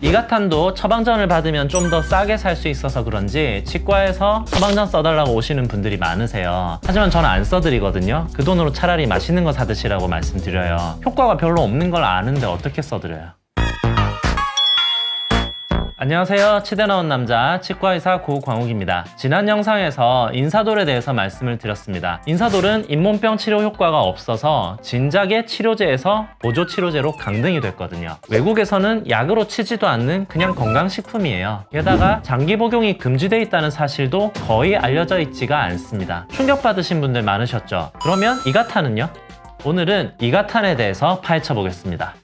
이가탄도 처방전을 받으면 좀 더 싸게 살 수 있어서 그런지 치과에서 처방전 써달라고 오시는 분들이 많으세요. 하지만 저는 안 써드리거든요. 그 돈으로 차라리 맛있는 거 사드시라고 말씀드려요. 효과가 별로 없는 걸 아는데 어떻게 써드려요? 안녕하세요. 치대 나온 남자 치과의사 고광욱입니다. 지난 영상에서 인사돌에 대해서 말씀을 드렸습니다. 인사돌은 잇몸병 치료 효과가 없어서 진작에 치료제에서 보조치료제로 강등이 됐거든요. 외국에서는 약으로 치지도 않는 그냥 건강식품이에요. 게다가 장기 복용이 금지되어 있다는 사실도 거의 알려져 있지가 않습니다. 충격받으신 분들 많으셨죠? 그러면 이가탄은요? 오늘은 이가탄에 대해서 파헤쳐 보겠습니다.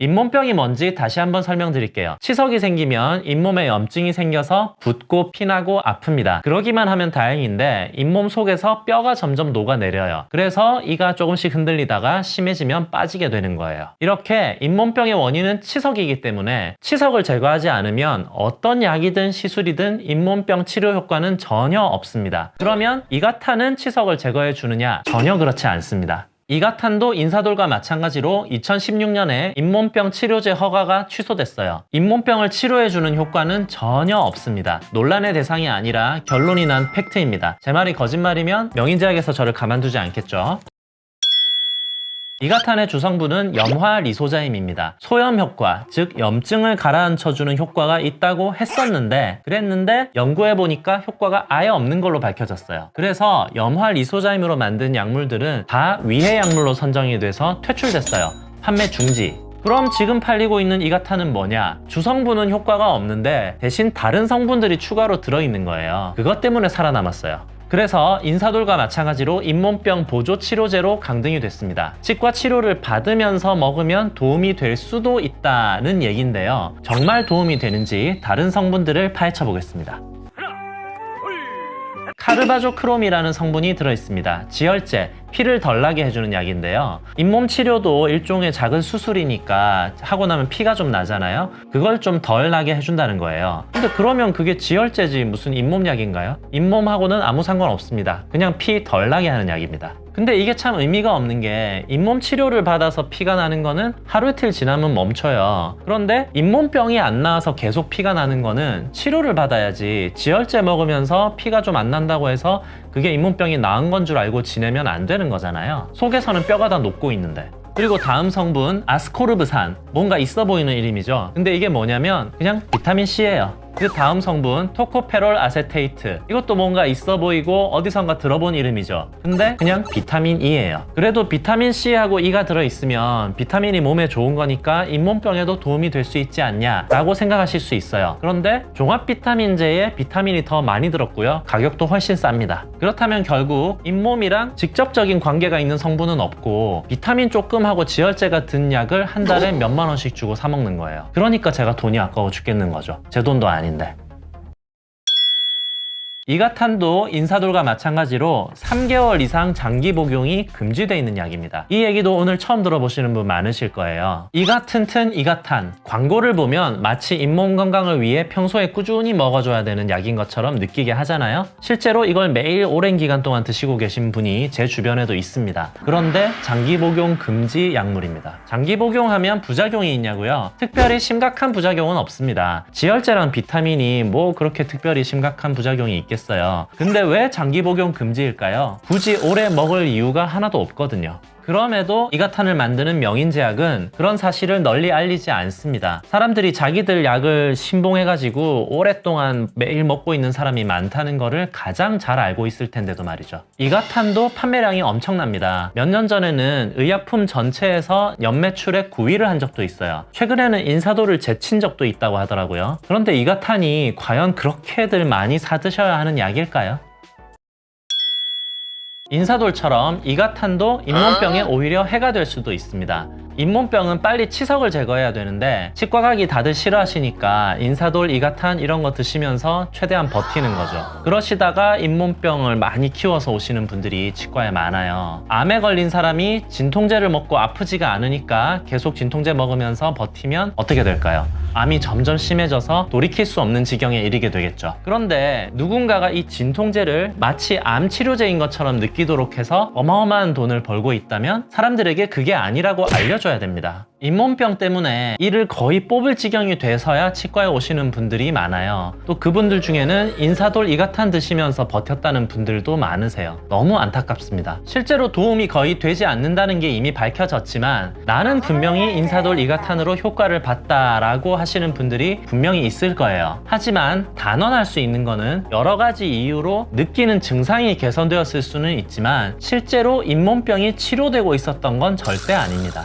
잇몸병이 뭔지 다시 한번 설명드릴게요. 치석이 생기면 잇몸에 염증이 생겨서 붓고 피나고 아픕니다. 그러기만 하면 다행인데 잇몸 속에서 뼈가 점점 녹아내려요. 그래서 이가 조금씩 흔들리다가 심해지면 빠지게 되는 거예요. 이렇게 잇몸병의 원인은 치석이기 때문에 치석을 제거하지 않으면 어떤 약이든 시술이든 잇몸병 치료 효과는 전혀 없습니다. 그러면 이가탄은 치석을 제거해 주느냐? 전혀 그렇지 않습니다. 이가탄도 인사돌과 마찬가지로 2016년에 잇몸병 치료제 허가가 취소됐어요. 잇몸병을 치료해주는 효과는 전혀 없습니다. 논란의 대상이 아니라 결론이 난 팩트입니다. 제 말이 거짓말이면 명인제약에서 저를 가만두지 않겠죠. 이가탄의 주성분은 염화리소자임입니다. 소염 효과, 즉 염증을 가라앉혀주는 효과가 있다고 그랬는데 연구해보니까 효과가 아예 없는 걸로 밝혀졌어요. 그래서 염화리소자임으로 만든 약물들은 다 위해 약물로 선정이 돼서 퇴출됐어요. 판매 중지. 그럼 지금 팔리고 있는 이가탄은 뭐냐? 주성분은 효과가 없는데 대신 다른 성분들이 추가로 들어있는 거예요. 그것 때문에 살아남았어요. 그래서 인사돌과 마찬가지로 잇몸병 보조치료제로 강등이 됐습니다. 치과 치료를 받으면서 먹으면 도움이 될 수도 있다는 얘기인데요. 정말 도움이 되는지 다른 성분들을 파헤쳐 보겠습니다. 카르바조크롬이라는 성분이 들어있습니다. 지혈제, 피를 덜 나게 해주는 약인데요. 잇몸 치료도 일종의 작은 수술이니까 하고 나면 피가 좀 나잖아요. 그걸 좀 덜 나게 해준다는 거예요. 근데 그러면 그게 지혈제지 무슨 잇몸 약인가요? 잇몸하고는 아무 상관없습니다. 그냥 피 덜 나게 하는 약입니다. 근데 이게 참 의미가 없는 게 잇몸 치료를 받아서 피가 나는 거는 하루 이틀 지나면 멈춰요. 그런데 잇몸병이 안 나와서 계속 피가 나는 거는 치료를 받아야지 지혈제 먹으면서 피가 좀 안 난다고 해서 그게 잇몸병이 나은 건 줄 알고 지내면 안 되는 거잖아요. 속에서는 뼈가 다 녹고 있는데. 그리고 다음 성분 아스코르브산, 뭔가 있어 보이는 이름이죠. 근데 이게 뭐냐면 그냥 비타민C예요. 그 다음 성분 토코페롤 아세테이트, 이것도 뭔가 있어 보이고 어디선가 들어본 이름이죠. 근데 그냥 비타민 E예요. 그래도 비타민 C하고 E가 들어있으면 비타민이 몸에 좋은 거니까 잇몸병에도 도움이 될 수 있지 않냐 라고 생각하실 수 있어요. 그런데 종합 비타민제에 비타민이 더 많이 들었고요, 가격도 훨씬 쌉니다. 그렇다면 결국 잇몸이랑 직접적인 관계가 있는 성분은 없고 비타민 조금 하고 지혈제가 든 약을 한 달에 몇만 원씩 주고 사 먹는 거예요. 그러니까 제가 돈이 아까워 죽겠는 거죠. 제 돈도 아닌데. 이가탄도 인사돌과 마찬가지로 3개월 이상 장기 복용이 금지되어 있는 약입니다. 이 얘기도 오늘 처음 들어보시는 분 많으실 거예요. 이가 튼튼 이가탄, 광고를 보면 마치 잇몸 건강을 위해 평소에 꾸준히 먹어줘야 되는 약인 것처럼 느끼게 하잖아요. 실제로 이걸 매일 오랜 기간 동안 드시고 계신 분이 제 주변에도 있습니다. 그런데 장기 복용 금지 약물입니다. 장기 복용하면 부작용이 있냐고요? 특별히 심각한 부작용은 없습니다. 지혈제랑 비타민이 뭐 그렇게 특별히 심각한 부작용이 있겠어요? 근데 왜 장기 복용 금지일까요? 굳이 오래 먹을 이유가 하나도 없거든요. 그럼에도 이가탄을 만드는 명인제약은 그런 사실을 널리 알리지 않습니다. 사람들이 자기들 약을 신봉해가지고 오랫동안 매일 먹고 있는 사람이 많다는 거를 가장 잘 알고 있을 텐데도 말이죠. 이가탄도 판매량이 엄청납니다. 몇 년 전에는 의약품 전체에서 연매출액 9위를 한 적도 있어요. 최근에는 인사돌을 제친 적도 있다고 하더라고요. 그런데 이가탄이 과연 그렇게들 많이 사드셔야 하는 약일까요? 인사돌처럼 이가탄도 잇몸병에 오히려 해가 될 수도 있습니다. 잇몸병은 빨리 치석을 제거해야 되는데 치과 가기 다들 싫어하시니까 인사돌, 이가탄 이런 거 드시면서 최대한 버티는 거죠. 그러시다가 잇몸병을 많이 키워서 오시는 분들이 치과에 많아요. 암에 걸린 사람이 진통제를 먹고 아프지가 않으니까 계속 진통제 먹으면서 버티면 어떻게 될까요? 암이 점점 심해져서 돌이킬 수 없는 지경에 이르게 되겠죠. 그런데 누군가가 이 진통제를 마치 암 치료제인 것처럼 느끼도록 해서 어마어마한 돈을 벌고 있다면 사람들에게 그게 아니라고 알려줘야 됩니다. 잇몸병 때문에 이를 거의 뽑을 지경이 돼서야 치과에 오시는 분들이 많아요. 또 그분들 중에는 인사돌 이가탄 드시면서 버텼다는 분들도 많으세요. 너무 안타깝습니다. 실제로 도움이 거의 되지 않는다는 게 이미 밝혀졌지만 나는 분명히 인사돌 이가탄으로 효과를 봤다라고 하시는 분들이 분명히 있을 거예요. 하지만 단언할 수 있는 거는 여러 가지 이유로 느끼는 증상이 개선되었을 수는 있지만 실제로 잇몸병이 치료되고 있었던 건 절대 아닙니다.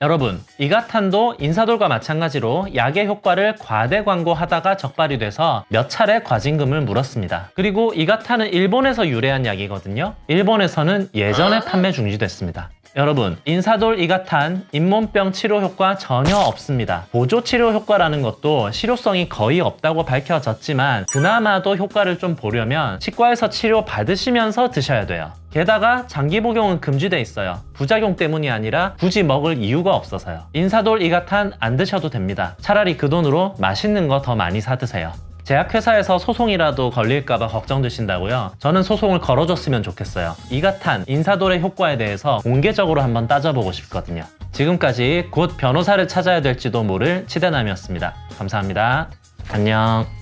여러분, 이가탄도 인사돌과 마찬가지로 약의 효과를 과대 광고하다가 적발이 돼서 몇 차례 과징금을 물었습니다. 그리고 이가탄은 일본에서 유래한 약이거든요. 일본에서는 예전에 판매 중지됐습니다. 여러분, 인사돌 이가탄 잇몸병 치료 효과 전혀 없습니다. 보조 치료 효과라는 것도 실효성이 거의 없다고 밝혀졌지만 그나마도 효과를 좀 보려면 치과에서 치료 받으시면서 드셔야 돼요. 게다가 장기 복용은 금지돼 있어요. 부작용 때문이 아니라 굳이 먹을 이유가 없어서요. 인사돌 이가탄 안 드셔도 됩니다. 차라리 그 돈으로 맛있는 거 더 많이 사 드세요. 제약회사에서 소송이라도 걸릴까봐 걱정되신다고요? 저는 소송을 걸어줬으면 좋겠어요. 이가탄, 인사돌의 효과에 대해서 공개적으로 한번 따져보고 싶거든요. 지금까지 곧 변호사를 찾아야 될지도 모를 치대남이었습니다. 감사합니다. 안녕.